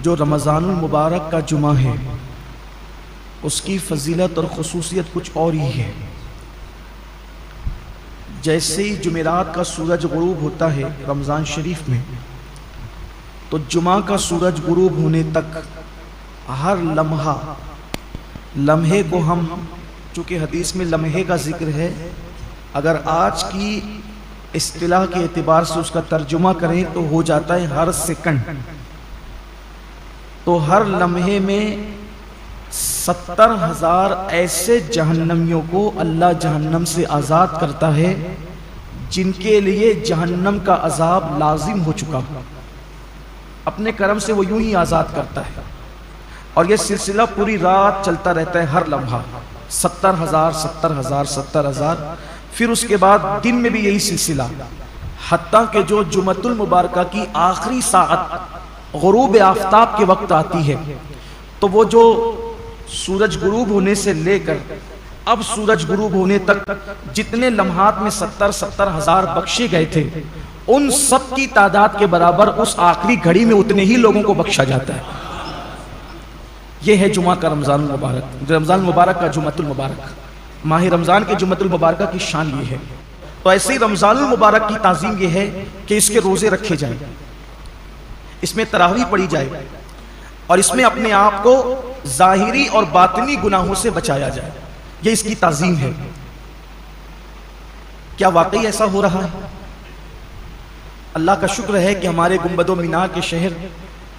جو رمضان المبارک کا جمعہ ہے اس کی فضیلت اور خصوصیت کچھ اور ہی ہے۔ جیسے ہی جمعرات کا سورج غروب ہوتا ہے رمضان شریف میں، تو جمعہ کا سورج غروب ہونے تک ہر لمحے کو ہم، چونکہ حدیث میں لمحے کا ذکر ہے، اگر آج کی اصطلاح کے اعتبار سے اس کا ترجمہ کریں تو ہو جاتا ہے ہر سیکنڈ۔ تو ہر لمحے میں 70,000 ایسے جہنمیوں کو اللہ جہنم سے آزاد کرتا ہے جن کے لیے جہنم کا عذاب لازم ہو چکا، اپنے کرم سے وہ یوں ہی آزاد کرتا ہے، اور یہ سلسلہ پوری رات چلتا رہتا ہے، ہر لمحہ 70,000 پھر اس کے بعد دن میں بھی یہی سلسلہ، حتیٰ کہ جو جمعۃ المبارکہ کی آخری ساعت غروب آفتاب کے وقت آتی ہے، تو وہ جو سورج غروب ہونے سے لے کر اب سورج غروب ہونے تک جتنے لمحات میں 70,000 بخشے گئے تھے، ان سب کی تعداد کے برابر اس آخری گھڑی میں اتنے ہی لوگوں کو بخشا جاتا ہے۔ یہ ہے جمعہ کا رمضان المبارک، رمضان المبارک کا جمعۃ المبارک، ماہ رمضان کے جمعۃ المبارکہ کی شان یہ ہے۔ تو ایسے ہی رمضان المبارک کی تعظیم یہ ہے کہ اس کے روزے رکھے جائیں، اس میں تراویح پڑھی جائے، اور اس میں اپنے آپ کو ظاہری اور باطنی گناہوں سے بچایا جائے، یہ اس کی تعظیم ہے۔ کیا واقعی ایسا ہو رہا ہے؟ اللہ کا شکر ہے کہ ہمارے گنبد و مینار کے شہر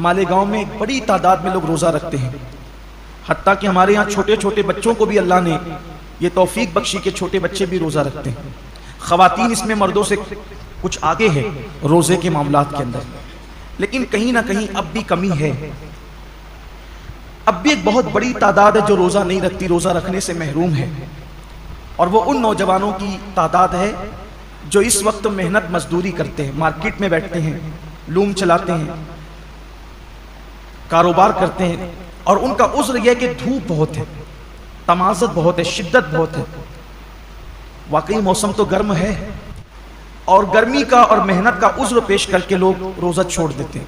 مالیگاؤں میں ایک بڑی تعداد میں لوگ روزہ رکھتے ہیں، حتیٰ کہ ہمارے یہاں چھوٹے چھوٹے بچوں کو بھی اللہ نے یہ توفیق بخشی کہ چھوٹے بچے بھی روزہ رکھتے ہیں۔ خواتین اس میں مردوں سے کچھ آگے ہے روزے کے معاملات کے اندر، لیکن کہیں نہ کہیں اب بھی کمی ہے۔ اب بھی ایک بہت بڑی تعداد ہے جو روزہ نہیں رکھتی، روزہ رکھنے سے محروم ہے، اور وہ ان نوجوانوں کی تعداد ہے جو اس وقت محنت مزدوری کرتے ہیں، مارکیٹ میں بیٹھتے ہیں، لوم چلاتے ہیں، کاروبار کرتے ہیں، اور ان کا عذر یہ ہے کہ دھوپ بہت ہے، تمازت بہت ہے، شدت بہت ہے۔ واقعی موسم تو گرم ہے، اور گرمی کا اور محنت کا عذر پیش کر کے لوگ روزہ چھوڑ دیتے ہیں۔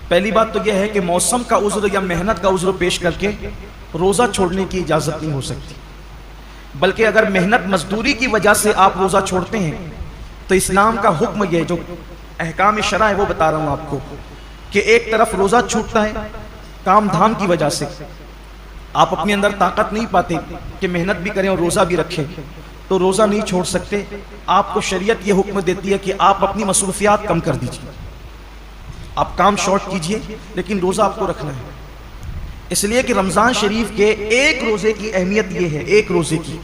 پہلی بات تو یہ ہے کہ موسم کا عذر یا محنت کا عذر پیش کر کے روزہ چھوڑنے کی اجازت نہیں ہو سکتی، بلکہ اگر محنت مزدوری کی وجہ سے آپ روزہ چھوڑتے ہیں تو اسلام کا حکم یہ جو احکام شرع ہے وہ بتا رہا ہوں آپ کو، کہ ایک طرف روزہ چھوٹتا ہے کام دھام کی وجہ سے، آپ اپنے اندر طاقت نہیں پاتے کہ محنت بھی کریں اور روزہ بھی رکھیں، تو روزہ نہیں چھوڑ سکتے۔ آپ کو شریعت یہ حکم دیتی ہے کہ آپ اپنی مصروفیات کم کر دیجیے، آپ کام شارٹ کیجئے، لیکن روزہ آپ کو رکھنا ہے۔ اس لیے کہ رمضان شریف کے ایک روزے کی اہمیت یہ ہے، ایک روزے کی،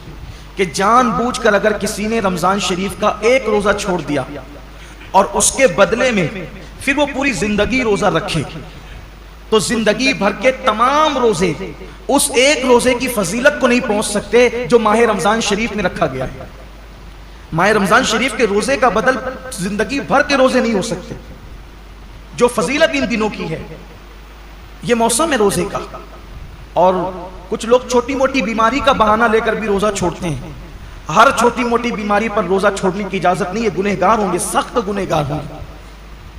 کہ جان بوجھ کر اگر کسی نے رمضان شریف کا ایک روزہ چھوڑ دیا اور اس کے بدلے میں پھر وہ پوری زندگی روزہ رکھے، تو زندگی بھر کے تمام روزے اس ایک روزے کی فضیلت کو نہیں پہنچ سکتے جو ماہ رمضان شریف میں رکھا گیا ہے۔ ماہ رمضان شریف کے روزے کا بدل زندگی بھر کے روزے نہیں ہو سکتے، جو فضیلت ان دنوں کی ہے۔ یہ موسم ہے روزے کا، اور کچھ لوگ چھوٹی موٹی بیماری کا بہانہ لے کر بھی روزہ چھوڑتے ہیں۔ ہر چھوٹی موٹی بیماری پر روزہ چھوڑنے کی اجازت نہیں ہے، گنہگار ہوں گے، سخت گنہگار ہوں گے۔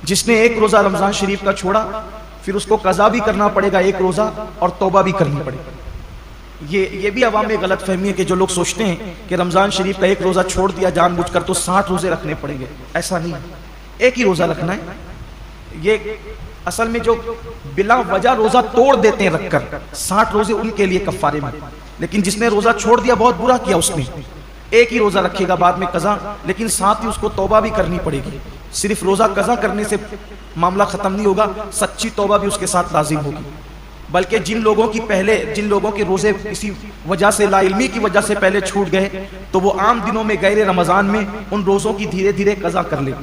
جس نے ایک روزہ رمضان شریف کا چھوڑا پھر اس کو قضا بھی کرنا پڑے گا ایک روزہ، اور توبہ بھی کرنی پڑے گی۔ یہ بھی عوام میں غلط فہمی ہے کہ جو لوگ سوچتے ہیں کہ رمضان شریف کا ایک روزہ چھوڑ دیا جان بوجھ کر تو 60 روزے رکھنے پڑیں گے، ایسا نہیں ہے، ایک ہی روزہ رکھنا ہے۔ یہ اصل میں جو بلا وجہ روزہ توڑ دیتے ہیں رکھ کر، 60 روزے ان کے لیے کفارے میں، لیکن جس نے روزہ چھوڑ دیا بہت برا کیا اس نے، ایک ہی روزہ رکھے گا بعد میں قضا، لیکن ساتھ ہی اس کو توبہ بھی کرنی پڑے گی۔ صرف روزہ قضا کرنے سے معاملہ ختم نہیں ہوگا، سچی توبہ بھی اس کے ساتھ لازم ہوگی۔ بلکہ جن لوگوں کے روزے کسی وجہ سے، لا علمی کی وجہ سے پہلے چھوٹ گئے، تو وہ عام دنوں میں غیر رمضان میں ان روزوں کی دھیرے دھیرے قضا کر لیں۔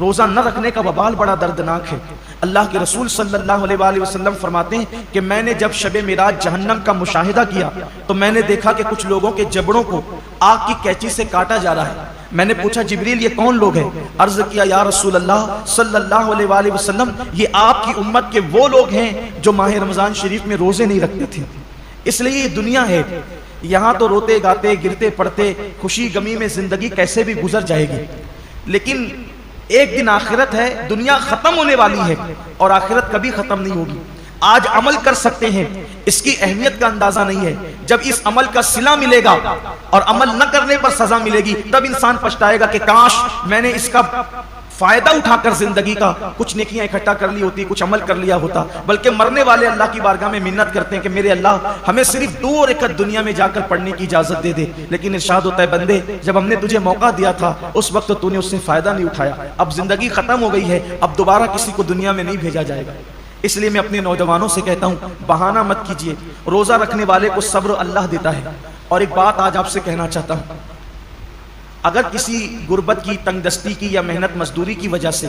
روزہ نہ رکھنے کا وبال بڑا دردناک ہے۔ اللہ کے رسول صلی اللہ علیہ وآلہ وسلم فرماتے ہیں کہ میں نے جب شب معراج جہنم کا مشاہدہ کیا تو میں نے دیکھا کہ کچھ لوگوں کے جبڑوں کو آگ کی کینچی سے کاٹا جا رہا ہے۔ میں نے پوچھا جبریل یہ کون لوگ ہیں؟ عرض کیا یا رسول اللہ صلی اللہ علیہ وآلہ وسلم یہ آپ کی امت کے وہ لوگ ہیں جو ماہ رمضان شریف میں روزے نہیں رکھتے تھے۔ اس لیے یہ دنیا ہے، یہاں تو روتے گاتے گرتے پڑتے خوشی غمی میں زندگی کیسے بھی گزر جائے گی، لیکن ایک دن آخرت ہے، دنیا ختم ہونے والی ہے اور آخرت کبھی ختم نہیں ہوگی. آج عمل کر سکتے ہیں، اس کی اہمیت کا اندازہ نہیں ہے. جب اس عمل کا صلہ ملے گا اور عمل نہ کرنے پر سزا ملے گی، تب انسان پچھتائے گا کہ کاش میں نے اس کا فائدہ اٹھا کر زندگی کا کچھ نیکیاں اکٹھا کر لی ہوتی، کچھ عمل کر لیا ہوتا. بلکہ مرنے والے اللہ کی بارگاہ میں منت کرتے ہیں کہ میرے اللہ ہمیں صرف 2 رکعت دنیا میں جا کر پڑھنے کی اجازت دے دے. لیکن ارشاد ہوتا ہے بندے جب ہم نے تجھے موقع دیا تھا اس وقت تو نے اس سے فائدہ نہیں اٹھایا. اب زندگی ختم ہو گئی ہے، اب دوبارہ کسی کو دنیا میں نہیں بھیجا جائے گا. اس لیے میں اپنے نوجوانوں سے کہتا ہوں بہانہ مت کیجیے. روزہ رکھنے والے کو صبر اللہ دیتا ہے. اور ایک بات آج آپ سے کہنا چاہتا ہوں، اگر کسی غربت کی، تنگ دستی کی یا محنت مزدوری کی وجہ سے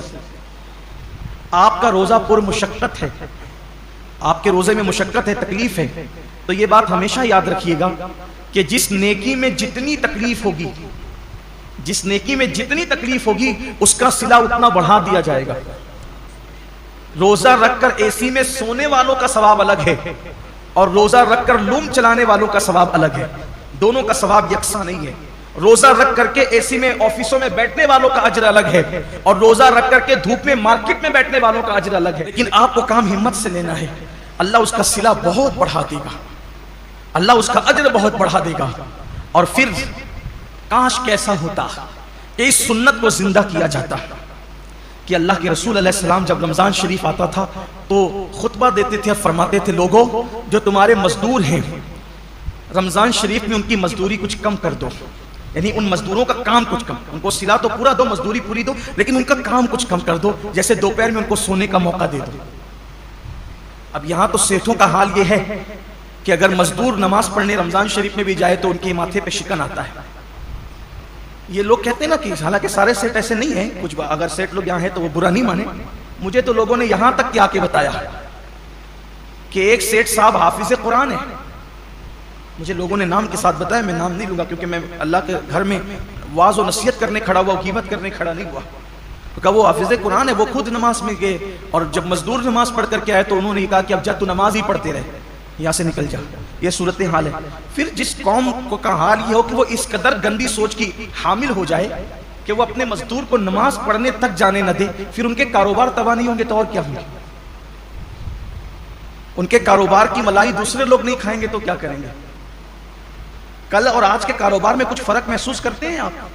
آپ کا روزہ پر مشقت ہے، آپ کے روزے میں مشقت ہے، تکلیف ہے، تو یہ بات ہمیشہ یاد رکھیے گا کہ جس نیکی میں جتنی تکلیف ہوگی، جس نیکی میں جتنی تکلیف ہوگی اس کا صلہ اتنا بڑھا دیا جائے گا. روزہ رکھ کر اے سی میں سونے والوں کا ثواب الگ ہے اور روزہ رکھ کر لوم چلانے والوں کا ثواب الگ ہے. دونوں کا ثواب یکساں نہیں ہے. روزہ رکھ کر کے اے سی میں آفسوں میں بیٹھنے والوں کا اجر الگ ہے اور روزہ رکھ کر کے دھوپ میں مارکیٹ میں بیٹھنے والوں کا اجر الگ ہے. لیکن آپ کو کام ہمت سے لینا ہے. اللہ اس کا صلہ بہت بڑھا دے گا، اللہ اس کا اجر بہت بڑھا دے گا. اور پھر کاش کیسا ہوتا کہ اس سنت کو زندہ کیا جاتا کہ اللہ کے رسول علیہ السلام جب رمضان شریف آتا تھا تو خطبہ دیتے تھے اور فرماتے تھے لوگوں جو تمہارے مزدور ہیں رمضان شریف میں ان کی مزدوری کچھ کم کر دو. یعنی ان مزدوروں کا کام کچھ کم، ان کو صلہ تو پورا دو، مزدوری پوری دو، لیکن ان کا کام کچھ کم کر دو. جیسے دوپہر میں ان کو سونے کا موقع دے دو. اب یہاں تو سیٹھوں کا حال یہ ہے کہ اگر مزدور نماز پڑھنے رمضان شریف میں بھی جائے تو ان کے ماتھے پہ شکن آتا ہے. یہ لوگ کہتے ہیں نا کہ حالانکہ سارے سیٹ ایسے نہیں ہیں، کچھ اگر سیٹ لوگ یہاں ہیں تو وہ برا نہیں مانے. مجھے تو لوگوں نے یہاں تک کیا کے بتایا کہ ایک سیٹ صاحب حافظ قرآن ہے. مجھے لوگوں نے نام کے ساتھ بتایا، میں نام نہیں لوں گا کیونکہ میں اللہ کے گھر میں واعظ و نصیحت کرنے کھڑا ہوا، غیبت کرنے کھڑا نہیں ہوا. کہ وہ حافظ قرآن ہے، وہ خود نماز میں گئے اور جب مزدور نماز پڑھ کر کے آئے تو انہوں نے کہا کہ اب جا تو نماز ہی پڑھتے رہے، یہاں سے نکل جا. یہ صورتحال ہے. پھر جس قوم کو کا حال یہ ہو کہ وہ اس قدر گندی سوچ کی حامل ہو جائے کہ وہ اپنے مزدور کو نماز پڑھنے تک جانے نہ دے، پھر ان کے کاروبار تباہ نہیں ہوں گے تو اور کیا ہوں گے؟ ان کے کاروبار کی ملائی دوسرے لوگ نہیں کھائیں گے تو کیا کریں گے؟ کل اور آج کے کاروبار میں کچھ فرق محسوس کرتے ہیں آپ؟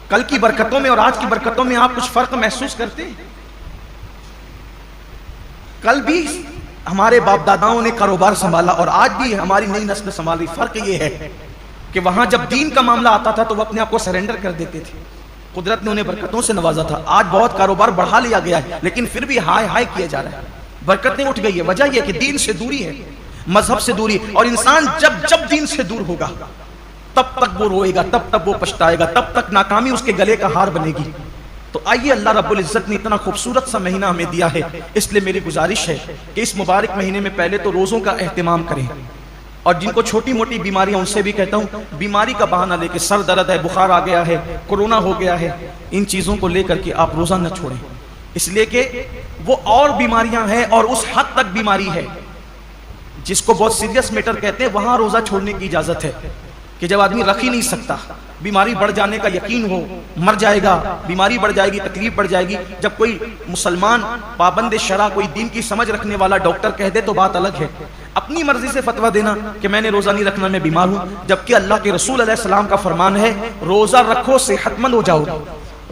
کل کی برکتوں میں اور آج کی برکتوں میں آپ کچھ فرق محسوس کرتے ہیں؟ کل بھی ہمارے باپ داداؤں نے کاروبار سنبھالا اور آج بھی ہماری نئی نسل سنبھال رہی. فرق یہ ہے کہ وہاں جب دین کا معاملہ آتا تھا تو وہ اپنے آپ کو سرنڈر کر دیتے تھے، قدرت نے انہیں برکتوں سے نوازا تھا. آج بہت کاروبار بڑھا لیا گیا ہے لیکن پھر بھی ہائے ہائے کیا جا رہا ہے. برکتیں اٹھ گئی ہے. وجہ یہ کہ دین سے دوری ہے، مذہب سے دوری. اور انسان جب دین سے دور ہوگا تب تک وہ روئے گا، تب تک وہ پچھتائے گا، تب تک ناکامی اس کے گلے کا ہار بنے گی. تو آئیے اللہ رب العزت نے اتنا خوبصورت سا مہینہ ہمیں دیا ہے، اس لیے میری گزارش ہے کہ اس مبارک مہینے میں پہلے تو روزوں کا اہتمام کریں. اور جن کو چھوٹی موٹی بیماریاں ان سے بھی کہتا ہوں بیماری کا بہانہ لے کے، سر درد ہے، بخار آ گیا ہے، کورونا ہو گیا ہے، ان چیزوں کو لے کر کے آپ روزہ نہ چھوڑیں. اس لیے کہ وہ اور بیماریاں ہیں اور اس حد تک بیماری ہے جس کو بہت سیریس میٹر کہتے ہیں، وہاں روزہ چھوڑنے کی اجازت ہے کہ جب آدمی رکھ ہی نہیں سکتا، بیماری بڑھ جانے کا یقین ہو، مر جائے گا، بیماری بڑھ جائے گی، تکلیف بڑھ جائے گی. جب کوئی مسلمان پابند شرع، کوئی دین کی سمجھ رکھنے والا ڈاکٹر کہہ دے تو بات الگ ہے. اپنی مرضی سے فتویٰ دینا کہ میں نے روزہ نہیں رکھنا، میں بیمار ہوں، جبکہ اللہ کے رسول علیہ السلام کا فرمان ہے روزہ رکھو صحت مند ہو جاؤ.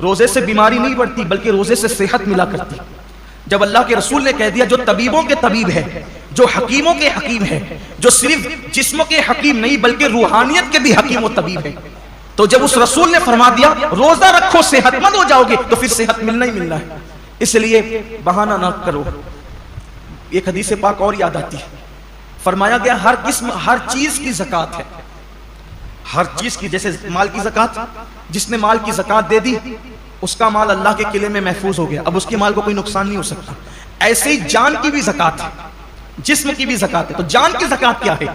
روزے سے بیماری نہیں بڑھتی بلکہ روزے سے صحت ملا کرتی. جب اللہ کے رسول نے کہہ دیا جو طبیبوں کے طبیب ہے، جو حکیموں کے حکیم ہے، جو صرف جسموں کے حکیم نہیں بلکہ روحانیت کے بھی حکیم و طبیب ہے، تو جب اس رسول نے فرما دیا روزہ رکھو صحت مند ہو جاؤ گے تو پھر صحت ملنا ہی ملنا ہے. اس لیے بہانہ نہ کرو. ایک حدیث پاک اور یاد آتی ہے، فرمایا گیا ہر چیز کی زکوٰۃ ہے، ہر چیز کی. جیسے مال کی زکوٰۃ، جس نے مال کی زکوٰۃ دے دی اس کا مال اللہ کے قلعے میں محفوظ ہو گیا، اب اس کے مال کو کوئی نقصان نہیں ہو سکتا. ایسے ہی جان کی بھی زکوٰۃ ہے، جسم کی بھی زکوٰۃ ہے. تو جان کی زکوٰۃ کیا ہے؟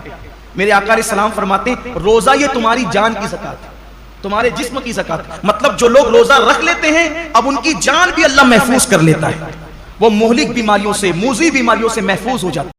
میرے آقا علیہ السلام فرماتے ہیں روزہ یہ تمہاری جان کی زکوٰۃ ہے، تمہارے جسم کی زکوٰۃ. مطلب جو لوگ روزہ رکھ لیتے ہیں اب ان کی جان بھی اللہ محفوظ کر لیتا ہے، وہ مہلک بیماریوں سے، موذی بیماریوں سے محفوظ ہو جاتا ہے.